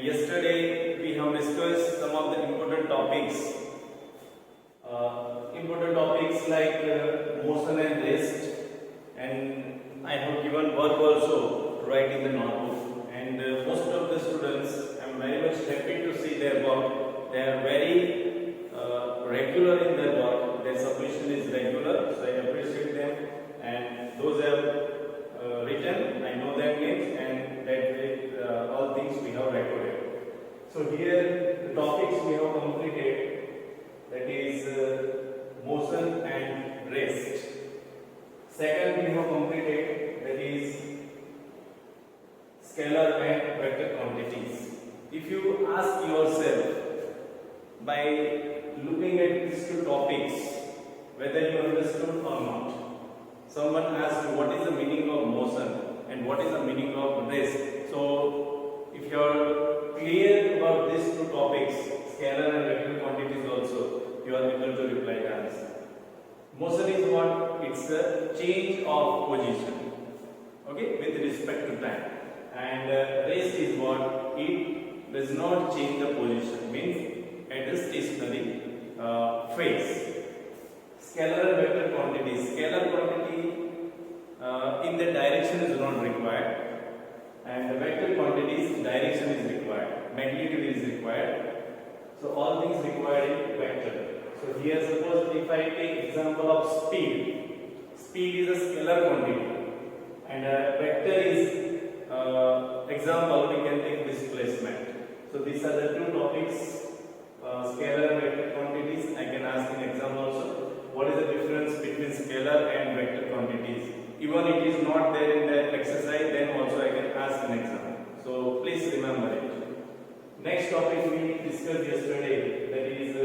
yesterday we have discussed some of the important topics. Like motion and rest, and I have given work also to write in the notebook. And most of the students, I am very much happy to see their work. They are very regular in their work. Their submission is regular, so I appreciate them. And those have written, I know their names, and that all things we have recorded. So here the topics we have completed, that is motion and rest. Second we have completed, that is scalar and vector quantities. If you ask yourself by looking at these two topics whether you understood or not, someone asks you what is the meaning of motion and what is the meaning of rest. So if you are clear about these two topics, scalar and vector quantities also, you are able to reply the answer. Motion is what? It's a change of position, okay, with respect to time. And rest is what? It does not change the position, means at a stationary phase. Scalar and vector quantities. Scalar quantity in the direction is not required, and the vector quantities direction is required, magnitude is required. So all things required in vector. So here suppose if I take example of speed. Speed is a scalar quantity, and a vector is example we can take displacement. So these are the two topics, scalar and vector quantities. I can ask in exam also, what is the difference between scalar and vector quantities? Even it is not there in the exercise, then also I can ask in exam. So please remember it. Next topic we discussed yesterday, that is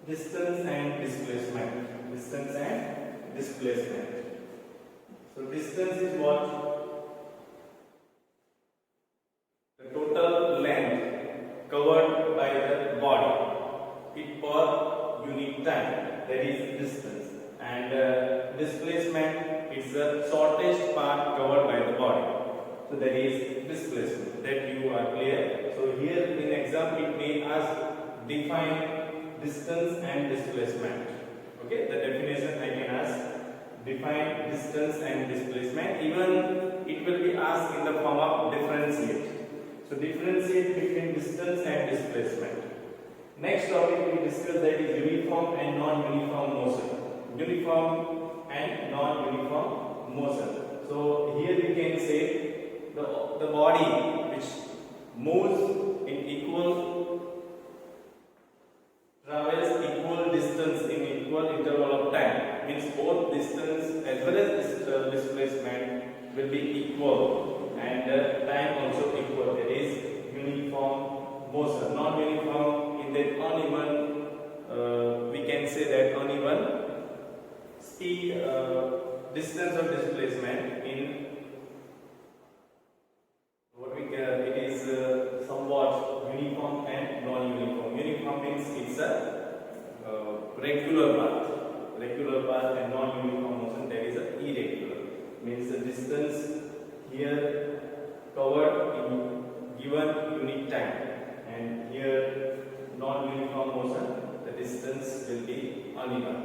distance and displacement. Distance and displacement. So distance is what? The total length covered by the body it per unit time, that is distance. And displacement is the shortest part covered by the body, so that is displacement. That you are clear. So here in exam it may ask define distance and displacement. Okay, the definition I can ask define distance and displacement. Even it will be asked in the form of differentiate. So differentiate between distance and displacement. Next topic we discuss, that is uniform and non-uniform motion. Uniform and non-uniform motion. So here we can say the body which moves in equal, travels equal distance in equal interval of time, means both distance as well as displacement will be equal, and time also equal. That is uniform motion. Non-uniform in that uneven, we can say that uneven speed, distance or displacement in what we can, it is somewhat uniform and non-uniform. Uniform means it's a regular path, and non-uniform motion, that is a irregular, means the distance here covered in given unit time, and here non-uniform motion, the distance will be uneven.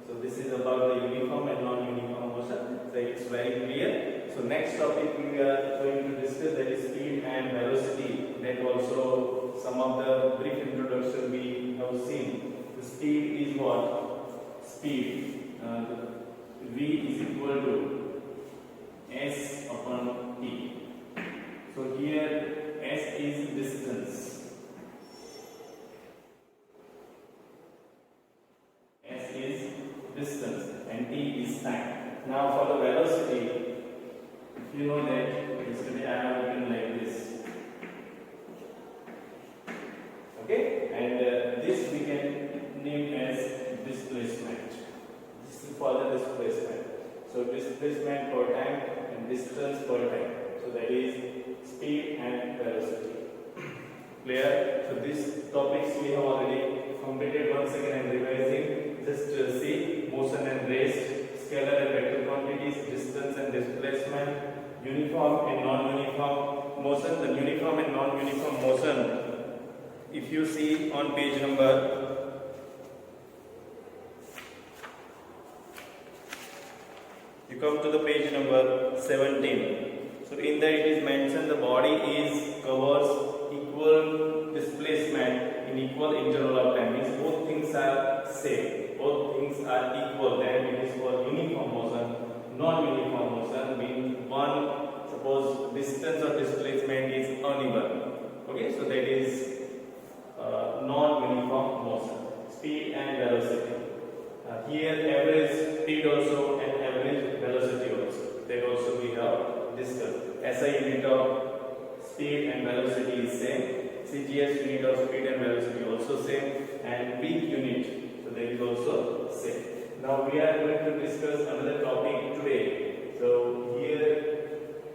So this is about the uniform and non-uniform motion. So it's very clear. So next topic we are going to discuss, that is speed and velocity. That also some of the brief introduction we have seen. The speed is what? Speed. V is equal to S upon T. So here S is distance. Distance and T is time. Now for the velocity, if you know that yesterday I have written like this. Okay, and this we can name as displacement. This is for the displacement. So displacement per time and distance per time. So that is speed and velocity. Clear? So these topics we have already completed. Once again I am revising. Just see motion and rest, scalar and vector quantities, distance and displacement, uniform and non-uniform motion, the uniform and non-uniform motion, if you see on page number 17. So in that it is mentioned the body is covers equal displacement in equal interval of time. Means both things are same, both things are equal. Then it is for uniform motion. Non-uniform motion means one, suppose distance or displacement is uneven. Okay, so that is non-uniform motion. Speed and velocity. Here average speed also and average velocity also. That also we have discussed. SI unit of speed and velocity is same. CGS unit of speed and velocity also same. And beat unit, so that is also same. Now we are going to discuss another topic today. So here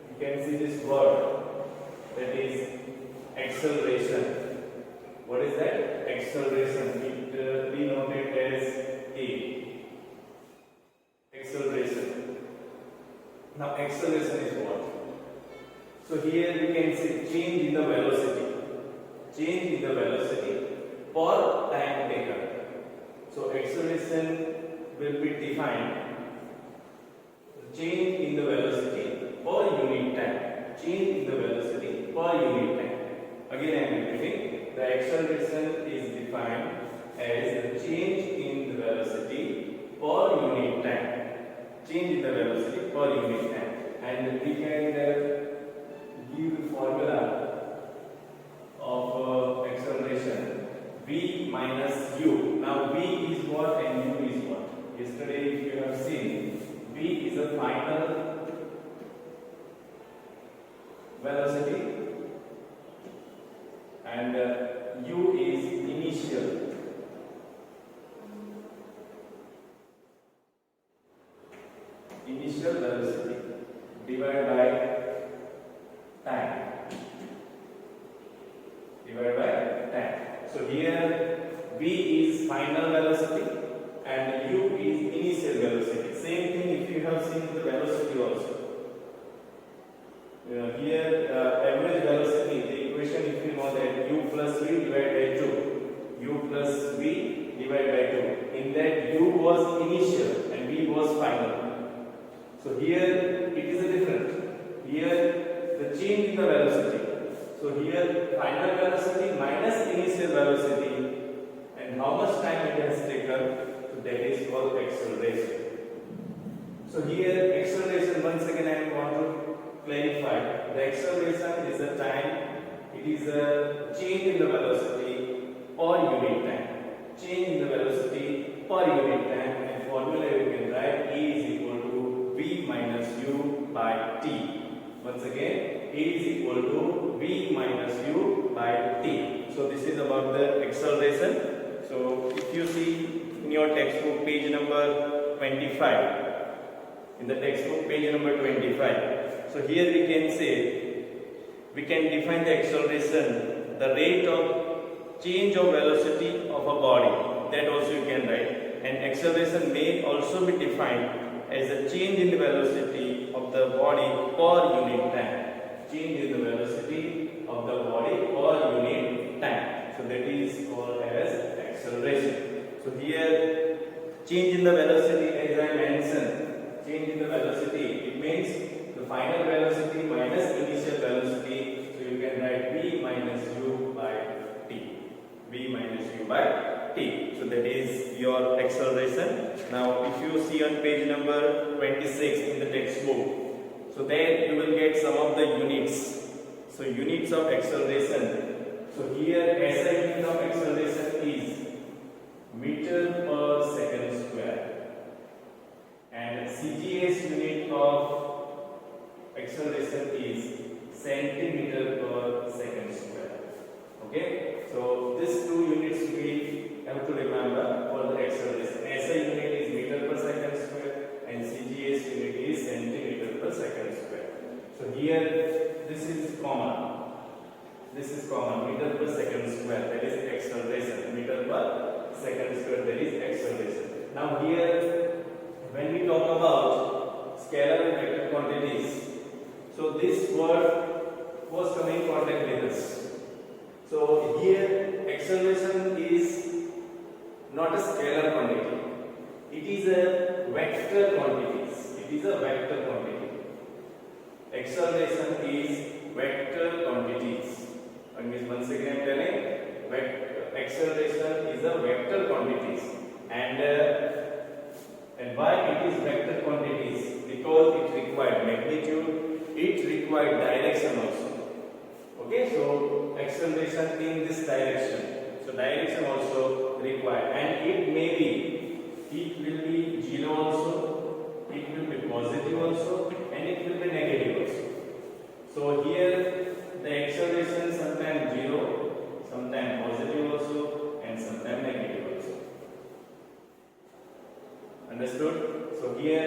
you can see this word, that is acceleration. What is that? Acceleration. It be noted as A. Acceleration. Now acceleration is what? So here we can see change in the velocity. Change in the velocity per time taken. So acceleration will be defined. Change in the velocity per unit time. Change in the velocity per unit time. Again I am repeating. The acceleration is defined as the change in the velocity per unit time. Change in the velocity per unit time. And we can give the formula of acceleration v minus u. Now v is what and u is what? Yesterday if you have seen, v is a final velocity and u is initial velocity divided by time. So here v is final velocity and u is initial velocity. Same thing if you have seen the velocity also. Here average velocity, the equation if you know that u plus v divided by 2. U plus v divided by 2. In that u was initial and v was final. So here it is a different. Here the change in the velocity. So here final velocity minus initial velocity and how much time it has taken. So that is called acceleration. So here acceleration, once again I want to clarify. The acceleration is the time. It is a change in the velocity per unit time. Change in the velocity per unit time, and formula you can write E is equal to v minus u by t. Once again, E is equal to v minus u by t. So this is about the acceleration. So if you see in your textbook page number 25, in the textbook page number 25, so here we can say, we can define the acceleration, the rate of change of velocity of a body. That also you can write. And acceleration may also be defined as a change in the velocity of the body per unit time. Change in the velocity of the body per unit time. So that is called as acceleration. So here change in the velocity, as I mentioned, change in the velocity, it means the final velocity minus initial velocity. So you can write v minus u by t. V minus u by t. So that is your acceleration. Now if you see on page number 26 in the textbook, so there you will get some of the units. So units of acceleration. So here SI unit of acceleration is meter per second square, and CGS unit of acceleration is centimeter per second square. Okay, so these two units we have to remember for the acceleration. SI unit is meter per second square and CGS unit is centimeter per second square. So here this is common. This is common, meter per second square, that is acceleration. Meter per second square, that is acceleration. Now here, when we talk about scalar and vector quantities, so this word was coming in contact with us. So here acceleration is not a scalar quantity. It is a vector quantity. It is a vector quantity. Acceleration is vector quantities. Once again telling, acceleration is a vector quantities, and why it is vector quantities? Because it required magnitude, it required direction also. Okay, so acceleration in this direction. So direction also required, and it may be, it will be 0 also, it will be positive also, and it will be negative also. So here the acceleration sometimes 0, sometimes positive also, and sometimes negative also. Understood? So here,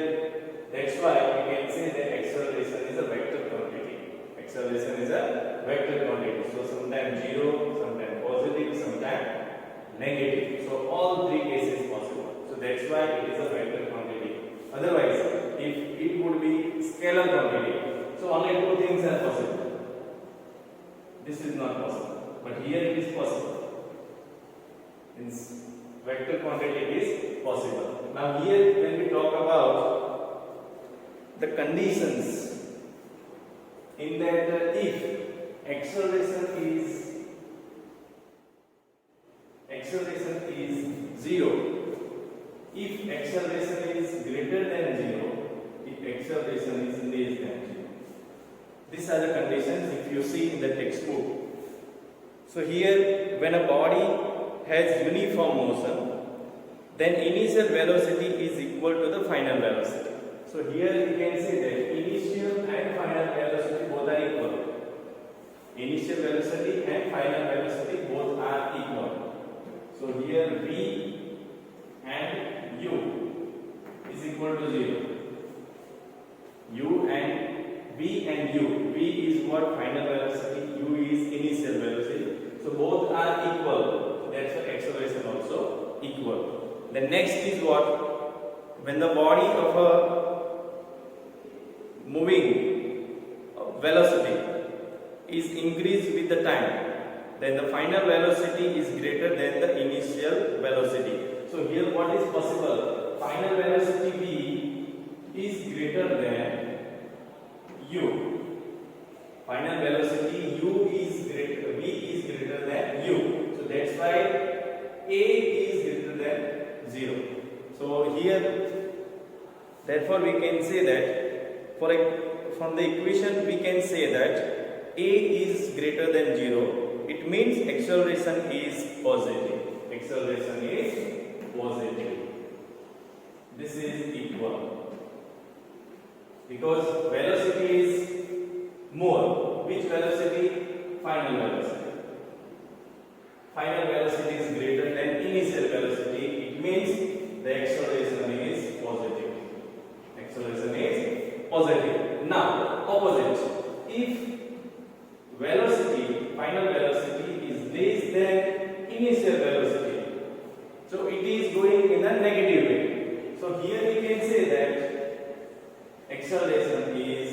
that's why we can say that acceleration is a vector quantity. Acceleration is a vector quantity. So sometimes 0, sometimes positive, sometimes negative. So all three cases possible. So that's why it is a vector quantity. Otherwise, if it would be scalar quantity, so only two things are possible. This is not possible. But here it is possible. Means vector quantity is possible. Now here when we talk about the conditions, in that if acceleration is 0, if acceleration is greater than 0, if acceleration is less than 0. These are the conditions if you see in the textbook. So here when a body has uniform motion, then initial velocity is equal to the final velocity. So here we can say that initial and final velocity both are equal. Initial velocity and final velocity both are equal. So here v and u is equal to 0. U and v and u. V is what? Final velocity. U is initial velocity. So both are equal. That's why acceleration also equal. The next is what? When the body of a moving velocity is increased with the time, then the final velocity is greater than the initial velocity. So here what is possible? Final velocity v is greater than u. Final velocity u is greater, v is greater than u. So that's why a is greater than 0. So here, therefore we can say that from the equation we can say that a is greater than 0. It means acceleration is positive. Acceleration is positive. This is equal. Because velocity is more. Which velocity? Final velocity. Final velocity is greater than initial velocity. It means the acceleration is positive. Acceleration is positive. Now, opposite. If velocity, final velocity is less than initial velocity, so it is going in a negative way. So here we can say that acceleration is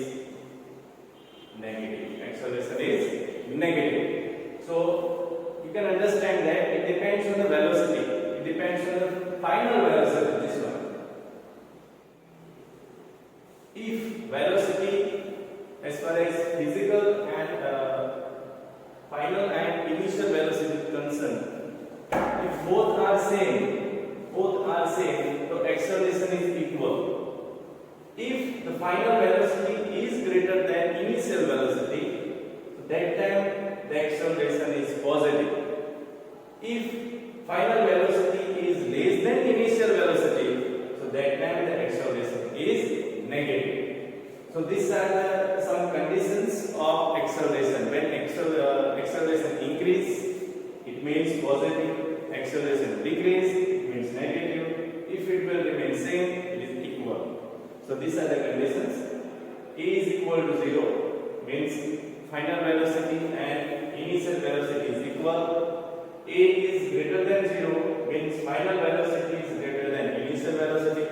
negative. Acceleration is negative. So you can understand that it depends on the velocity. It depends on the final velocity. This one. If velocity, as far as physical and final and initial velocity is concerned, if both are same, so acceleration is equal. If the final velocity is greater than initial velocity, so that time the acceleration is positive. If final velocity is less than initial velocity, so that time the acceleration is negative. So these are some conditions of acceleration. When acceleration increase, it means positive. Acceleration decrease, it means negative. If it will remain same, it is equal. So these are the conditions. A is equal to 0 means final velocity and initial velocity is equal. A is greater than 0 means final velocity is greater than initial velocity.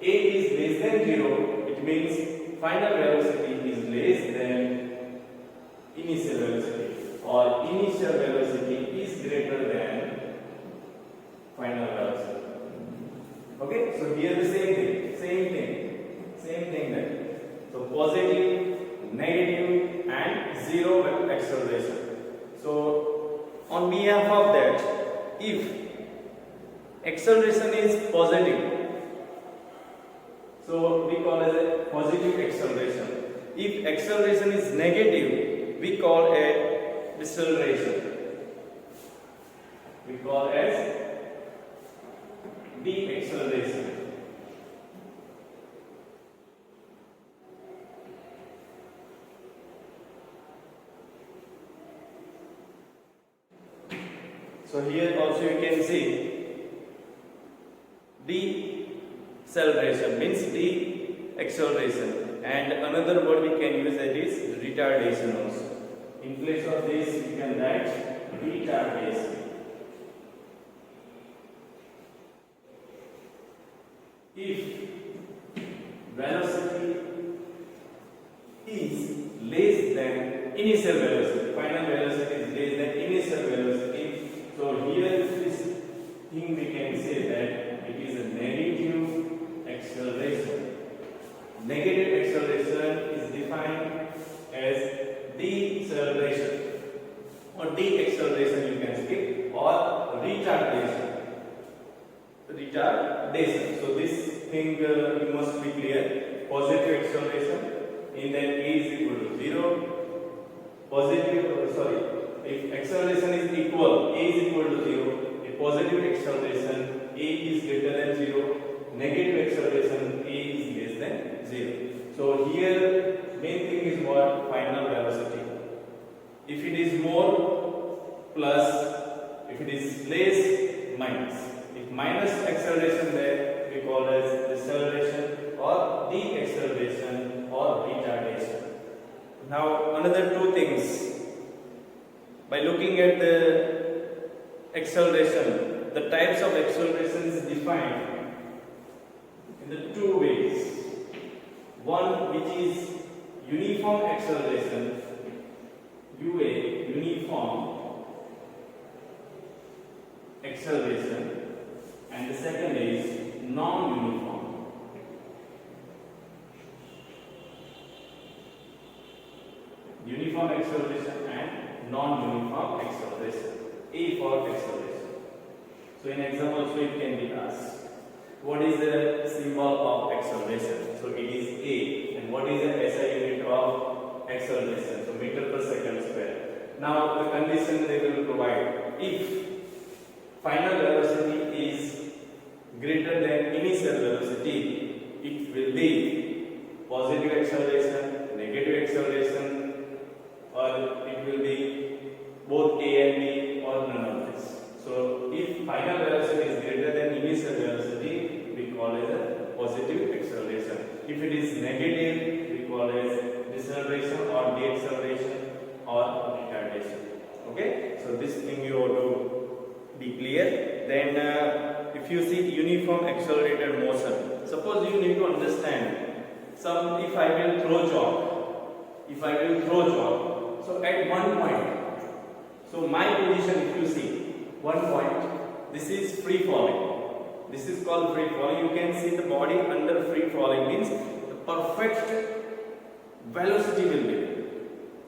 A is less than 0, it means final velocity is less than here the same thing there. So positive, negative and zero acceleration. So on behalf of that, if acceleration is positive, so we call as a positive acceleration. If acceleration is negative, we call a deceleration. We call as deceleration. So here also you can see deceleration means de-acceleration, and another word we can use that is retardation also. In place of this you can write retardation. If velocity is less than initial velocity, final velocity is less than initial velocity, so here this thing we can say that it is a negative acceleration. Negative acceleration is defined as deceleration or de-acceleration you can skip, or retardation. So this thing you must be clear. Positive acceleration in that a is equal to 0. If acceleration is equal, a is equal to 0, a positive acceleration a is greater than 0, negative acceleration a is less than 0. So here main thing is what? Final velocity. If it is more, plus; if it is less, minus. If minus acceleration there, we call as deceleration or de-acceleration or retardation. Now another two things. By looking at the acceleration, the types of acceleration is defined in the two ways. One which is uniform acceleration, UA, uniform acceleration, and the second is non-uniform. Uniform acceleration and non-uniform acceleration. A for acceleration. So in exam also it can be asked, what is the symbol of acceleration? So it is A. And what is the SI unit of acceleration? So meter per second square. Now the condition they will provide: if final velocity is greater than initial velocity, it will be positive acceleration, negative acceleration, or it will be both A and B, or none of this. So if final velocity is greater than initial velocity, we call it a positive acceleration. If it is negative, we call it deceleration or de-acceleration or retardation. Okay, so this thing you have to be clear. Then if you see uniform accelerated motion, suppose you need to understand if I will throw chalk, so at one point, so my position, if you see one point, this is free falling. This is called free falling. You can see the body under free falling means the perfect velocity will be there.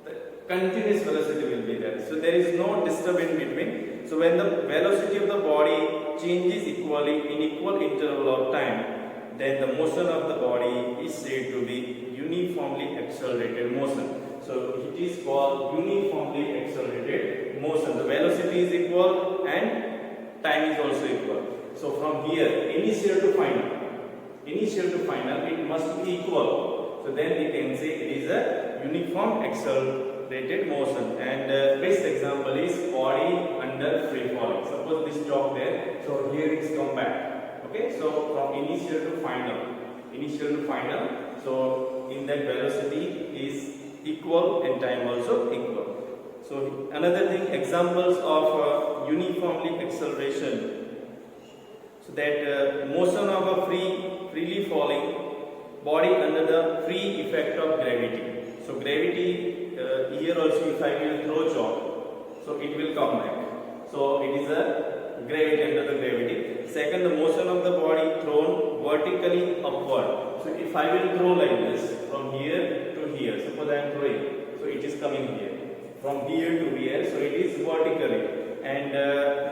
The continuous velocity will be there. So there is no disturbance between. So when the velocity of the body changes equally in equal interval of time, then the motion of the body is said to be uniformly accelerated motion. So it is called uniformly accelerated motion. The velocity is equal and time is also equal. So from here, initial to final, it must be equal. So then we can say it is a uniform accelerated motion. And best example is body under free falling. Suppose this chalk there, so here it's come back. Okay, so from initial to final, so in that velocity is equal and time also equal. So another thing, examples of uniformly acceleration. So that motion of a freely falling body under the free effect of gravity. So gravity here also, if I will throw chalk, so it will come back. So it is a gravity, under the gravity. Second, the motion of the body thrown vertically upward. So if I will throw like this from here to here, suppose I am throwing, so it is coming here. From here to here, so it is vertically. And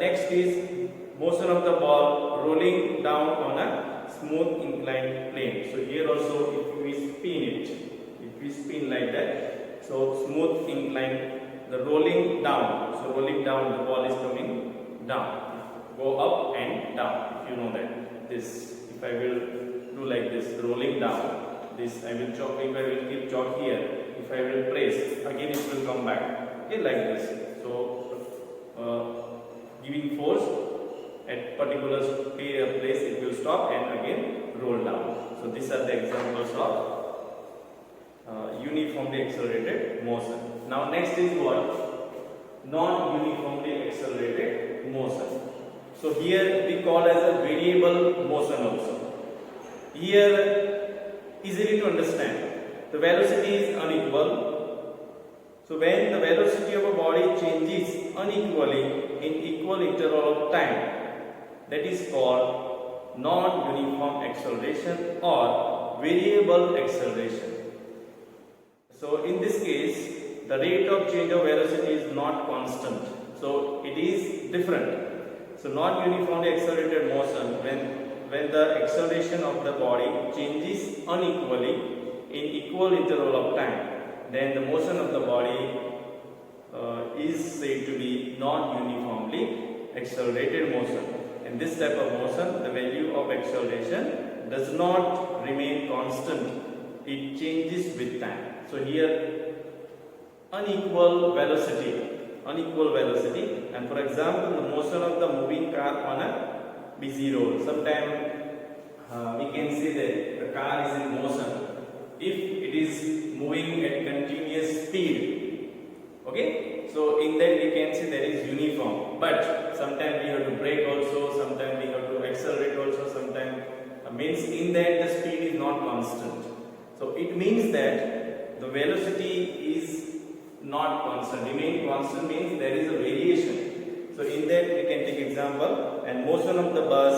next is motion of the ball rolling down on a smooth inclined plane. So here also, if we spin like that, so smooth inclined, the rolling down. So rolling down, the ball is coming down. Go up and down. If you know that. This, if I will do like this, rolling down. This I will chalk. If I will keep chalk here, if I will press, again it will come back. Okay, like this. So giving force at particular place, it will stop and again roll down. So these are the examples of uniformly accelerated motion. Now next is what? Non-uniformly accelerated motion. So here we call as a variable motion also. Here easily to understand. The velocity is unequal. So when the velocity of a body changes unequally in equal interval of time, that is called non-uniform acceleration or variable acceleration. So in this case, the rate of change of velocity is not constant. So it is different. So non-uniformly accelerated motion, when the acceleration of the body changes unequally in equal interval of time, then the motion of the body is said to be non-uniformly accelerated motion. In this type of motion, the value of acceleration does not remain constant. It changes with time. So here unequal velocity, and for example the motion of the moving car on a busy road. Sometimes we can say that the car is in motion if it is moving at continuous speed. Okay, so in that we can say that is uniform, but sometimes we have to brake also, sometimes we have to accelerate also, sometimes means in that the speed is not constant. So it means that the velocity is not constant. Remain constant means there is a variation. So in that we can take example, and motion of the bus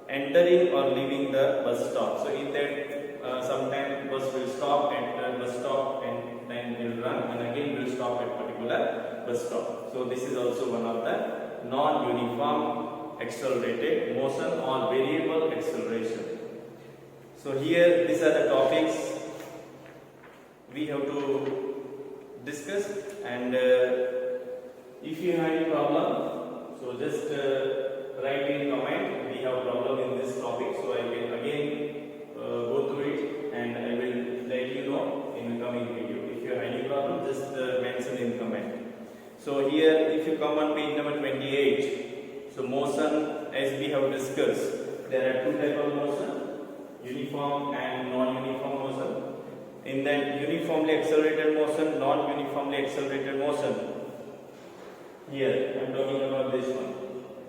entering or leaving the bus stop. So in that sometimes bus will stop at the bus stop and then will run and again will stop at particular bus stop. So this is also one of the non-uniform accelerated motion or variable acceleration. So here these are the topics we have to discuss, and if you have any problem, so just write in comment. We have problem in this topic, so I will again go through it and I will let you know in the coming video. If you have any problem, just mention in comment. So here, if you come on page number 28, so motion as we have discussed, there are two types of motion, uniform and non-uniform motion. In that uniformly accelerated motion, non-uniformly accelerated motion, here I am talking about this one,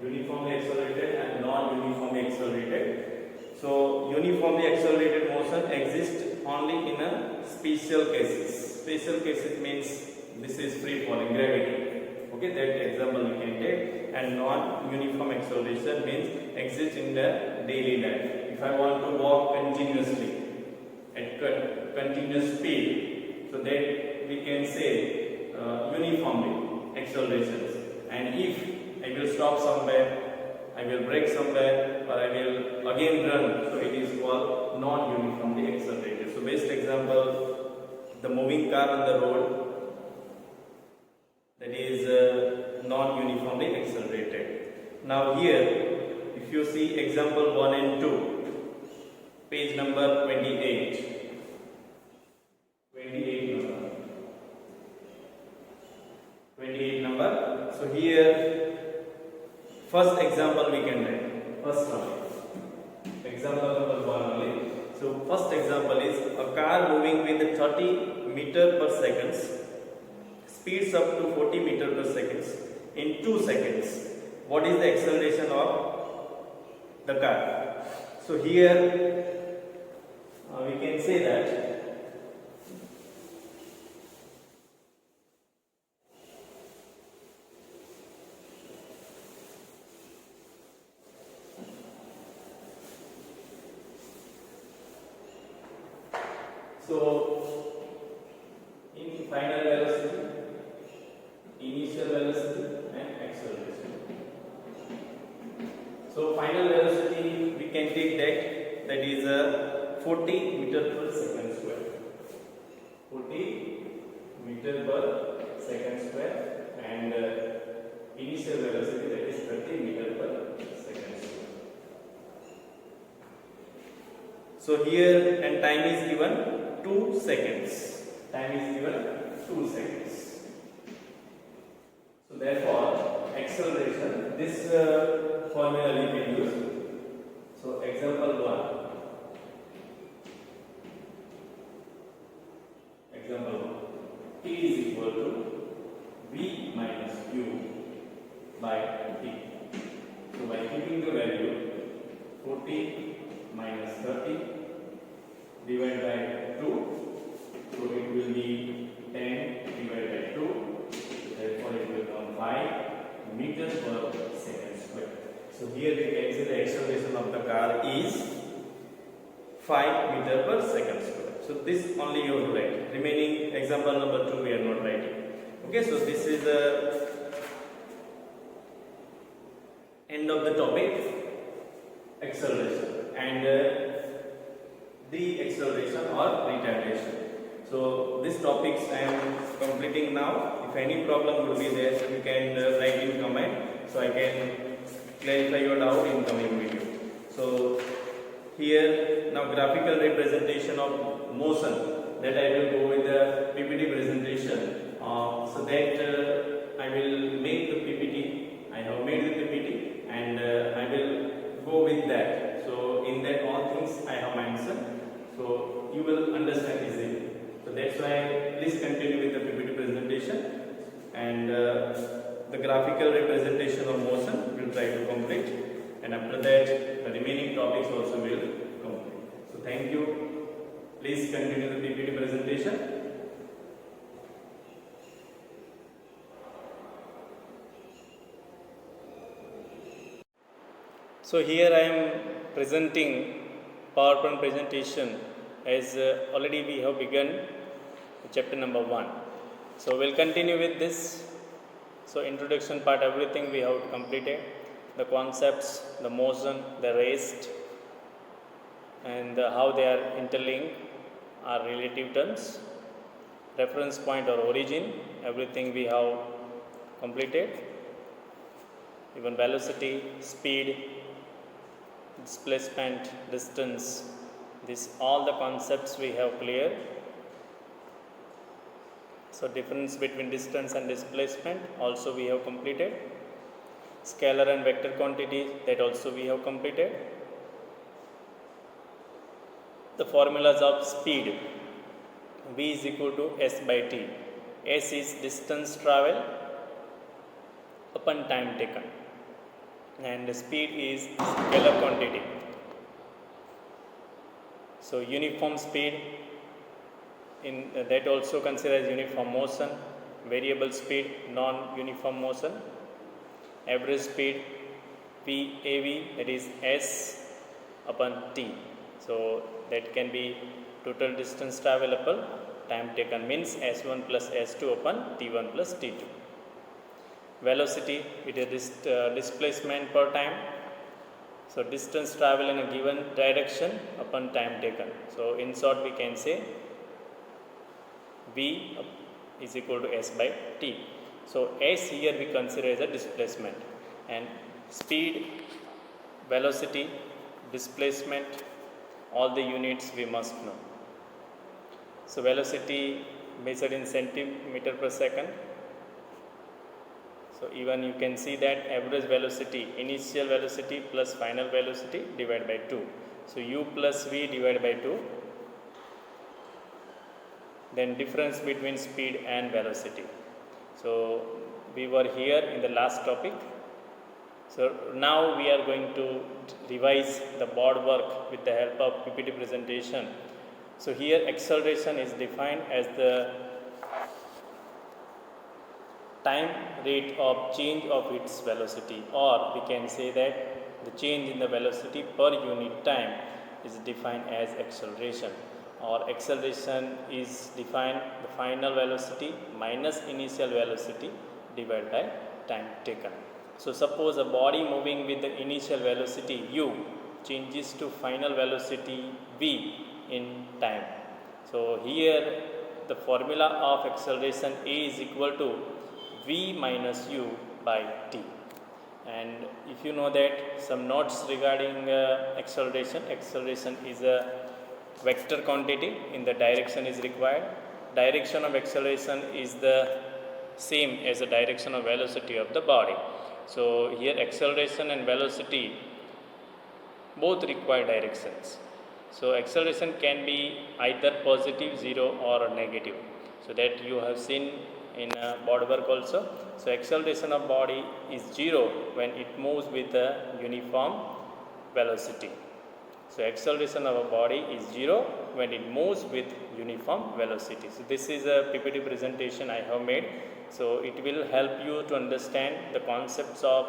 uniformly accelerated and non-uniformly accelerated. So uniformly accelerated motion exists only in a special cases. Special cases means this is free falling, gravity. Okay, that example we can take. And non-uniform acceleration means exists in the daily life. If I want to walk continuously at continuous speed, so that we can say uniformly accelerations. And if I will stop somewhere, I will brake somewhere, or I will again run, so it is called non-uniformly accelerated. So best example, the moving car on the road, that is non-uniformly accelerated. Now here, if you see example 1 and 2, page number 28. 28 number. So here, first example we can write. First one. Example number 1 only. So first example is a car moving with 30 meter per second, speeds up to 40 meter per second in 2 seconds. What is the acceleration of the car? So here we can say that So in final velocity, initial velocity and acceleration. So final velocity we can take that is 40 meter per second square. 40 meter per second square, and initial velocity, that is 30 meter per second square. So here, and time is given 2 seconds. Time is given 2 seconds. So therefore, acceleration, this formula we can use. So example 1. Example 1. T is equal to V minus U by T. So by keeping the value 40 minus 30 divided by 2, so it will be 10 divided by 2, therefore it will become 5 meters per second square. So here we can see the acceleration of the car is 5 meter per second square. So this only you have to write. Remaining example number 2 we are not writing. Okay, so this is the end of the topic, acceleration and deceleration or retardation. So these topics I am completing now. If any problem will be there, you can write in comment, so I can clarify your doubt in coming video. So here now graphical representation of motion, that I will go with the PPT presentation. So that I will make the PPT. I have made the PPT and I will go with that. So in that all things I have mentioned, so you will understand easily. So that's why please continue with the PPT presentation, and the graphical representation of motion will try to complete, and after that the remaining topics also will complete. So thank you. Please continue the PPT presentation. So here I am presenting PowerPoint presentation as already we have begun chapter number 1. So we'll continue with this. So introduction part, everything we have completed. The concepts, the motion, the rest, and how they are interlinked are relative terms. Reference point or origin, everything we have completed. Even velocity, speed, displacement, distance, this all the concepts we have clear. So difference between distance and displacement also we have completed. Scalar and vector quantities, that also we have completed. The formulas of speed, V is equal to S by T. S is distance travel upon time taken, and speed is scalar quantity. So uniform speed, in that also considered as uniform motion. Variable speed, non-uniform motion. Average speed, VAV, that is S upon T. So that can be total distance travelable, time taken means S1 plus S2 upon T1 plus T2. Velocity, it is displacement per time. So distance travel in a given direction upon time taken. So in short we can say V is equal to S by T. So S here we consider as a displacement, and speed, velocity, displacement, all the units we must know. So velocity measured in centimeter per second. So even you can see that average velocity, initial velocity plus final velocity divided by 2. So U plus V divided by 2. Then difference between speed and velocity. So we were here in the last topic. So now we are going to revise the board work with the help of PPT presentation. So here acceleration is defined as the time rate of change of its velocity, or we can say that the change in the velocity per unit time is defined as acceleration. or acceleration is defined the final velocity minus initial velocity divided by time taken. So suppose a body moving with the initial velocity u changes to final velocity v in time. So here the formula of acceleration A is equal to v minus u by t. And if you know that some notes regarding acceleration is a vector quantity in the direction is required. Direction of acceleration is the same as the direction of velocity of the body. So here acceleration and velocity both require directions. So acceleration can be either positive 0 or negative, so that you have seen in board work also. So acceleration of body is 0 when it moves with a uniform velocity. So acceleration of a body is 0 when it moves with uniform velocity. So this is a PPT presentation I have made. So it will help you to understand the concepts of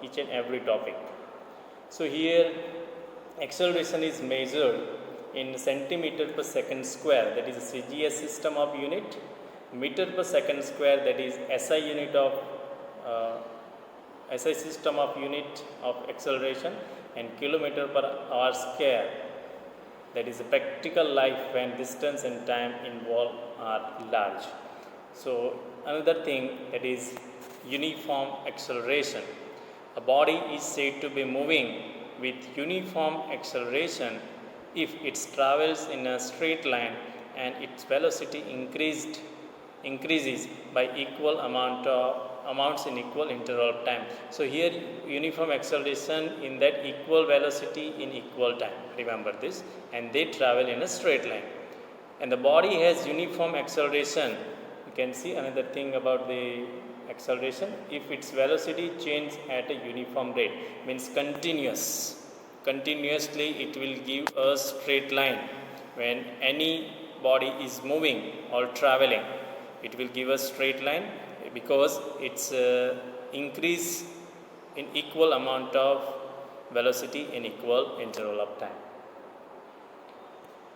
each and every topic. So here acceleration is measured in centimeter per second square, that is a CGS system of unit, meter per second square, that is SI unit of SI system of unit of acceleration, and kilometer per hour square, that is a practical life when distance and time involved are large. So another thing, that is uniform acceleration. A body is said to be moving with uniform acceleration if it travels in a straight line and its velocity increases by equal amounts in equal interval of time. So here uniform acceleration in that equal velocity in equal time, remember this, and they travel in a straight line. And the body has uniform acceleration. You can see another thing about the acceleration, if its velocity changes at a uniform rate, means continuously it will give a straight line. When any body is moving or traveling, it will give a straight line because it's increase in equal amount of velocity in equal interval of time.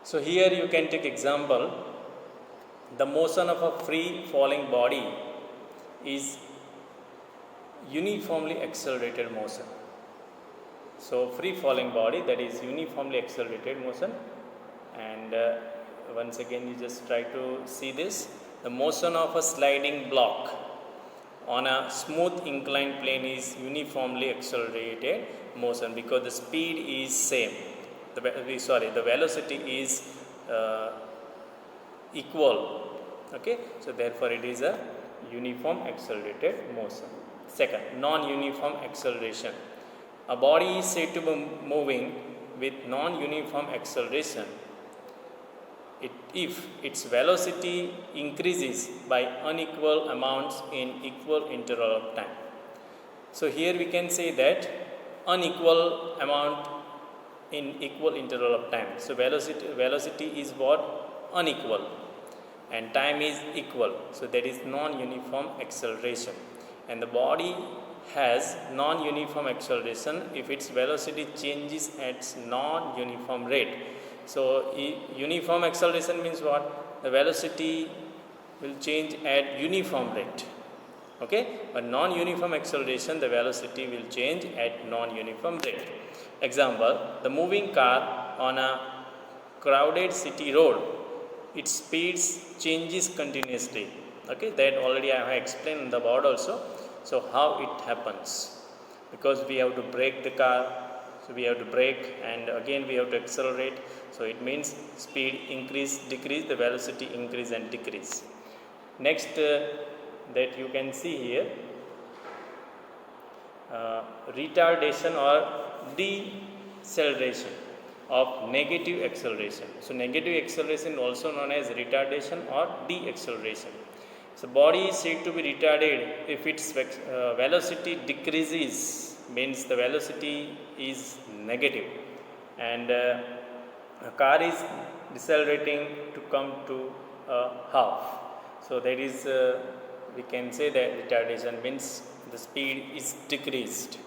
So here you can take example, the motion of a free falling body is uniformly accelerated motion. So free falling body, that is uniformly accelerated motion. And once again you just try to see this, the motion of a sliding block on a smooth inclined plane is uniformly accelerated motion because the speed is same, the velocity is equal. Okay, so therefore it is a uniform accelerated motion. Second, non-uniform acceleration. A body is said to be moving with non-uniform acceleration if its velocity increases by unequal amounts in equal interval of time. So here we can say that unequal amount in equal interval of time. So velocity is what? Unequal, and time is equal. So that is non-uniform acceleration. And the body has non-uniform acceleration if its velocity changes at non-uniform rate. So uniform acceleration means what? The velocity will change at uniform rate. Okay, but non-uniform acceleration, the velocity will change at non-uniform rate. Example, the moving car on a crowded city road, its speeds changes continuously. Okay, that already I have explained in the board also. So how it happens? Because we have to brake the car, so we have to brake and again we have to accelerate. So it means speed increase, decrease, the velocity increase and decrease. Next that you can see here, retardation or deceleration of negative acceleration. So negative acceleration also known as retardation or deceleration. So body is said to be retarded if its velocity decreases, means the velocity is negative, and a car is decelerating to come to a half. So that is we can say that retardation means the speed is decreased.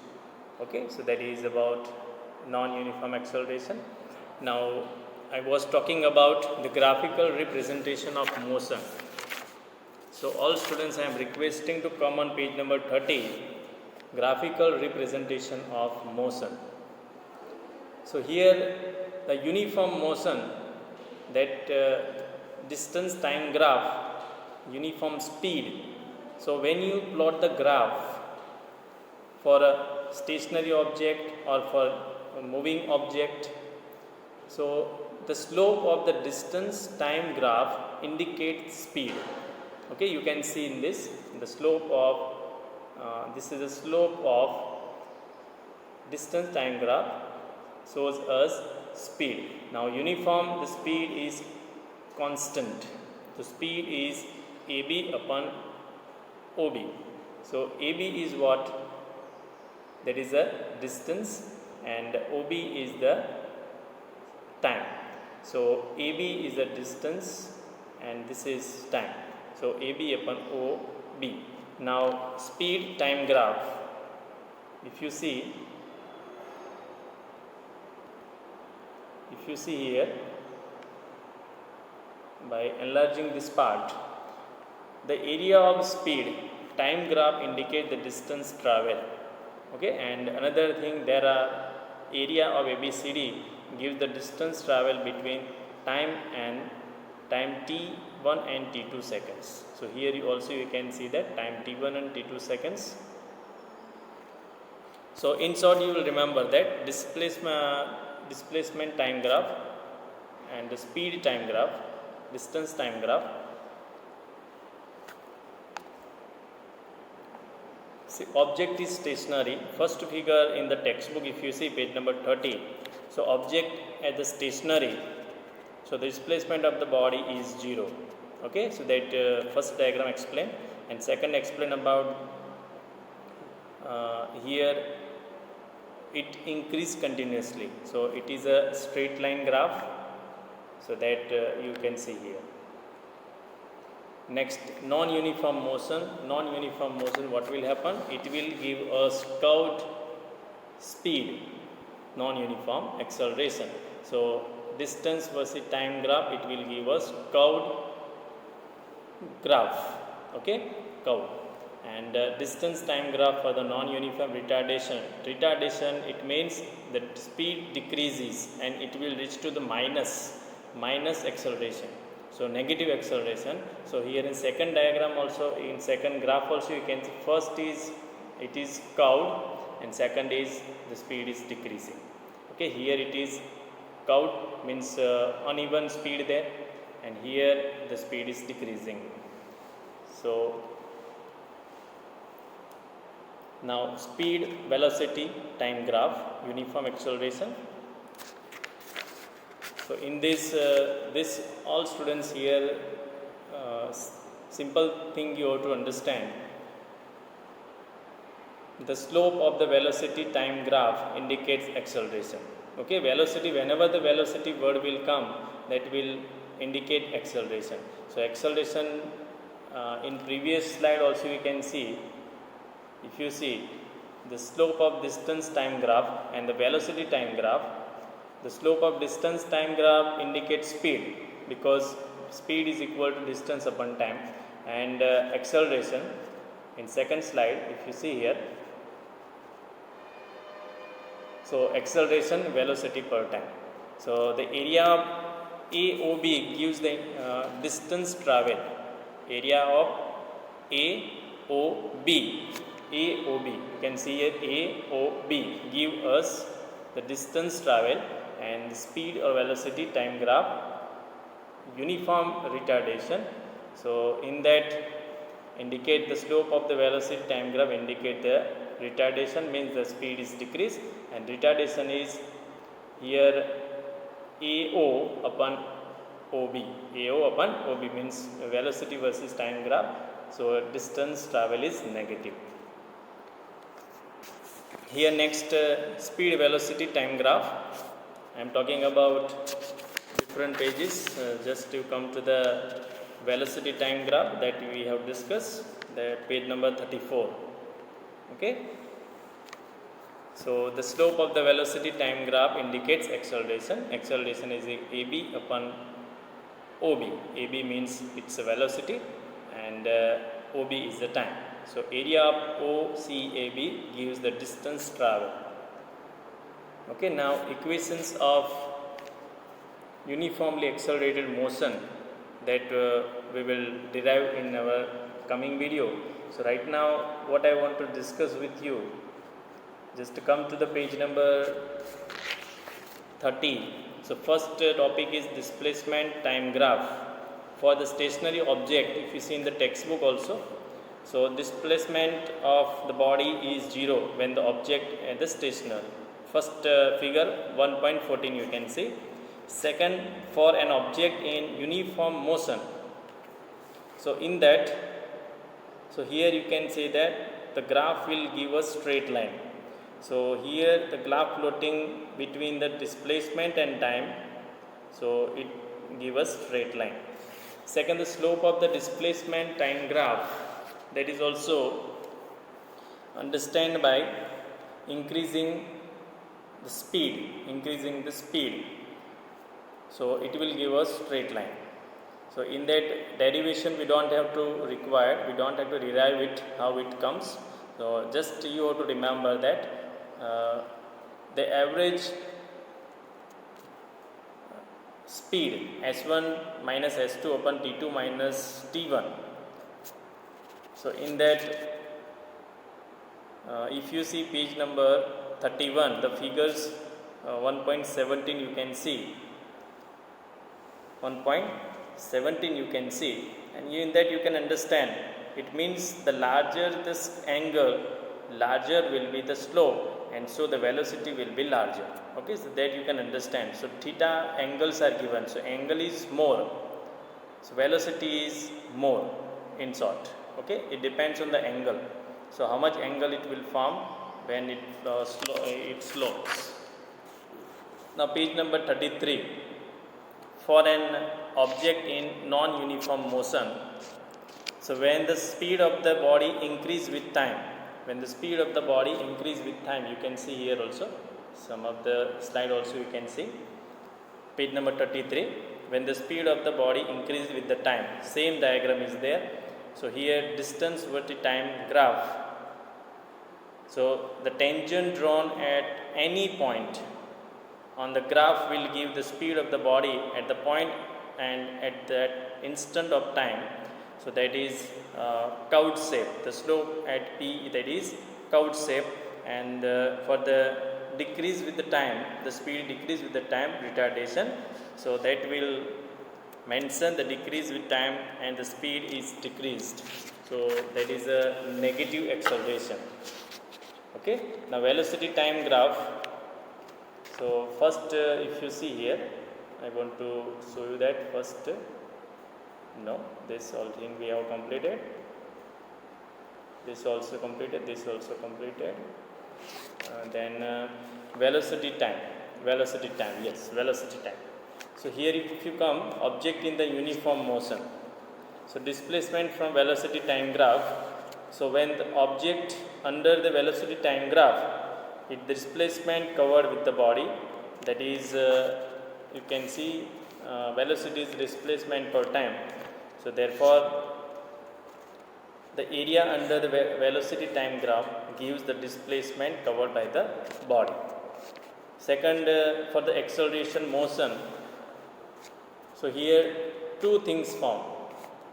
Okay, so that is about non-uniform acceleration. Now I was talking about the graphical representation of motion. So all students, I am requesting to come on page number 30, graphical representation of motion. So here the uniform motion, that distance time graph, uniform speed. So when you plot the graph for a stationary object or for a moving object, so the slope of the distance time graph indicates speed. Okay, you can see in this, the slope of this is the slope of distance time graph shows us speed. Now uniform, the speed is constant. The speed is AB upon OB. So AB is what? That is the distance, and OB is the time. So AB is the distance and this is time. So AB upon OB. Now speed time graph, if you see here, by enlarging this part, the area of speed time graph indicate the distance travel. Okay, and another thing, there are area of ABCD gives the distance travel between time t1 and t2 seconds. So here you can see that time t1 and t2 seconds. So in short, you will remember that displacement time graph and the speed time graph, distance time graph. See, object is stationary. First figure in the textbook, if you see page number 30. So object at the stationary, so the displacement of the body is 0. Okay, so that first diagram explain, and second explain about here it increase continuously. So it is a straight line graph, so that you can see here. Next, non-uniform motion. Non-uniform motion, what will happen? It will give us curved speed, non-uniform acceleration. So distance versus time graph, it will give us curved graph. Okay, curved. And distance time graph for the non-uniform retardation. Retardation, it means the speed decreases and it will reach to the minus acceleration. So negative acceleration. So here in second diagram also, in second graph also, you can see first is it is curved and second is the speed is decreasing. Okay, here it is curved, means uneven speed there, and here the speed is decreasing. So now speed, velocity, time graph, uniform acceleration. So in this, all students here, simple thing you have to understand. The slope of the velocity time graph indicates acceleration. Okay, velocity, whenever the velocity word will come, that will indicate acceleration. So acceleration, in previous slide also you can see, if you see the slope of distance time graph and the velocity time graph, the slope of distance time graph indicates speed, because speed is equal to distance upon time, and acceleration in second slide, if you see here, so acceleration, velocity per time. So the area of AOB gives the distance travel. Area of AOB, you can see here AOB give us the distance travel, and the speed or velocity time graph, uniform retardation. So in that indicate the slope of the velocity time graph indicate the retardation, means the speed is decreased, and retardation is here AO upon OB. AO upon OB means velocity versus time graph, so distance travel is negative. Here next, speed, velocity, time graph. I am talking about different pages, just to come to the velocity time graph that we have discussed, the page number 34. Okay. So the slope of the velocity time graph indicates acceleration. Acceleration is AB upon OB. AB means it's a velocity and OB is the time. So area of OCAB gives the distance traveled. Okay, now equations of uniformly accelerated motion that we will derive in our coming video. So right now what I want to discuss with you, just to come to the page number 30. So first topic is displacement time graph for the stationary object. If you see in the textbook also, so displacement of the body is 0 when the object is stationary. First figure 1.14 you can see. Second, for an object in uniform motion. So in that, so here you can say that the graph will give a straight line. So here the graph plotting between the displacement and time, so it gives us straight line. Second, the slope of the displacement time graph, that is also understand by increasing the speed, so it will give us straight line. So in that derivation we don't have to derive it how it comes. So just you have to remember that the average speed S1 minus S2 upon T2 minus T1. So in that if you see page number 31, the figures 1.17 you can see, 1.17 you can see, and in that you can understand, it means the larger this angle, larger will be the slope, and so the velocity will be larger. Okay, so that you can understand. So theta angles are given, so angle is more, so velocity is more, in short. Okay, it depends on the angle. So how much angle it will form when it slopes. Now page number 33. For an object in non-uniform motion, so when the speed of the body increase with time, you can see here also, some of the slide also you can see, page number 33, when the speed of the body increases with the time, same diagram is there. So here distance over the time graph, so the tangent drawn at any point on the graph will give the speed of the body at the point and at that instant of time. So that is curved shape. The slope at P, that is curved shape, and for the decrease with the time, the speed decrease with the time retardation. So that will mention the decrease with time and the speed is decreased. So that is a negative acceleration. Okay. Now velocity time graph. So first if you see here, I want to show you that first. No, this all thing we have completed. This also completed. This also completed. Then velocity time. Yes, velocity time. So here if you come, object in the uniform motion. So displacement from velocity time graph. So when the object under the velocity time graph, it displacement covered with the body, that is you can see velocity is displacement per time. So therefore the area under the velocity time graph gives the displacement covered by the body. Second, for the acceleration motion, so here two things form.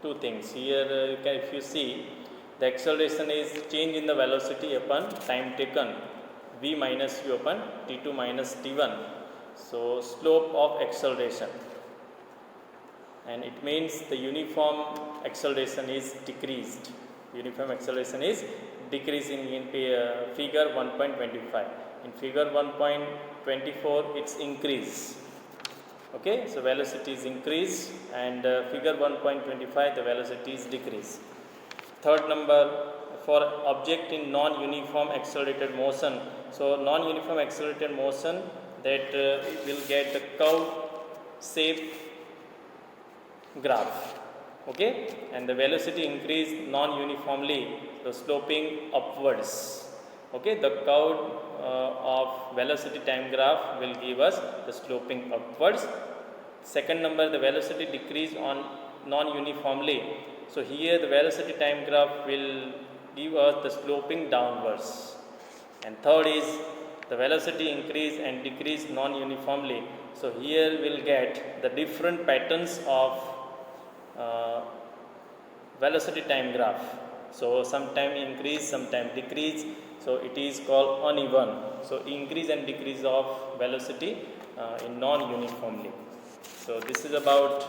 Here if you see, the acceleration is change in the velocity upon time taken, v minus u upon t2 minus t1. So slope of acceleration, and it means the uniform acceleration is decreased. Uniform acceleration is decreasing in figure 1.25. In figure 1.24 it's increase. Okay, so velocity is increased, and figure 1.25 the velocity is decreased. Third number, for object in non-uniform accelerated motion. So non-uniform accelerated motion, that will get the curve shape graph. Okay, and the velocity increase non-uniformly, so sloping upwards. Okay, the curve of velocity time graph will give us the sloping upwards. Second number, the velocity decrease on non-uniformly. So here the velocity time graph will give us the sloping downwards. And third is the velocity increase and decrease non-uniformly. So here we'll get the different patterns of velocity time graph. So sometime increase, sometime decrease. So it is called uneven. So increase and decrease of velocity in non-uniformly. So this is about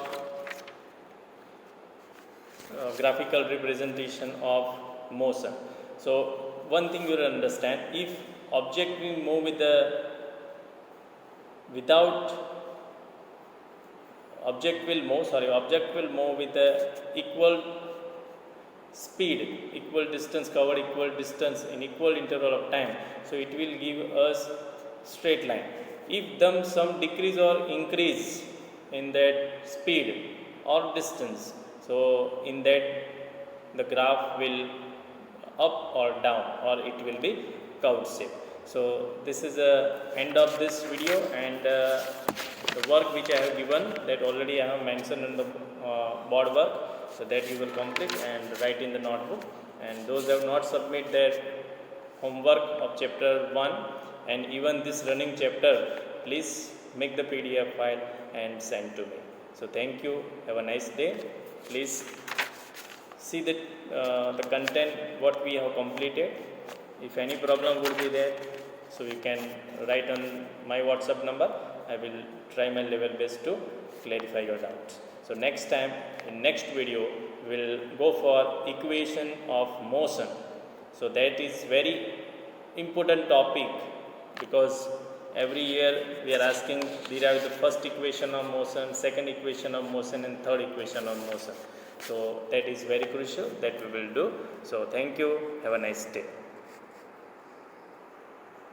graphical representation of motion. So one thing you will understand, if object will move with the object will move with the equal speed, equal distance covered, equal distance in equal interval of time. So it will give us straight line. If some decrease or increase in that speed or distance, so in that the graph will up or down, or it will be curved shape. So this is the end of this video, and the work which I have given, that already I have mentioned in the board work, so that you will complete and write in the notebook. And those who have not submit their homework of chapter 1 and even this running chapter, please make the PDF file and send to me. So thank you, have a nice day. Please see the content what we have completed. If any problem would be there, so you can write on my WhatsApp number. I will try my level best to clarify your doubts. So next time, in next video, we will go for equation of motion. So that is very important topic, because every year we are asking derive the first equation of motion, second equation of motion, and third equation of motion. So that is very crucial, that we will do. So thank you, have a nice day.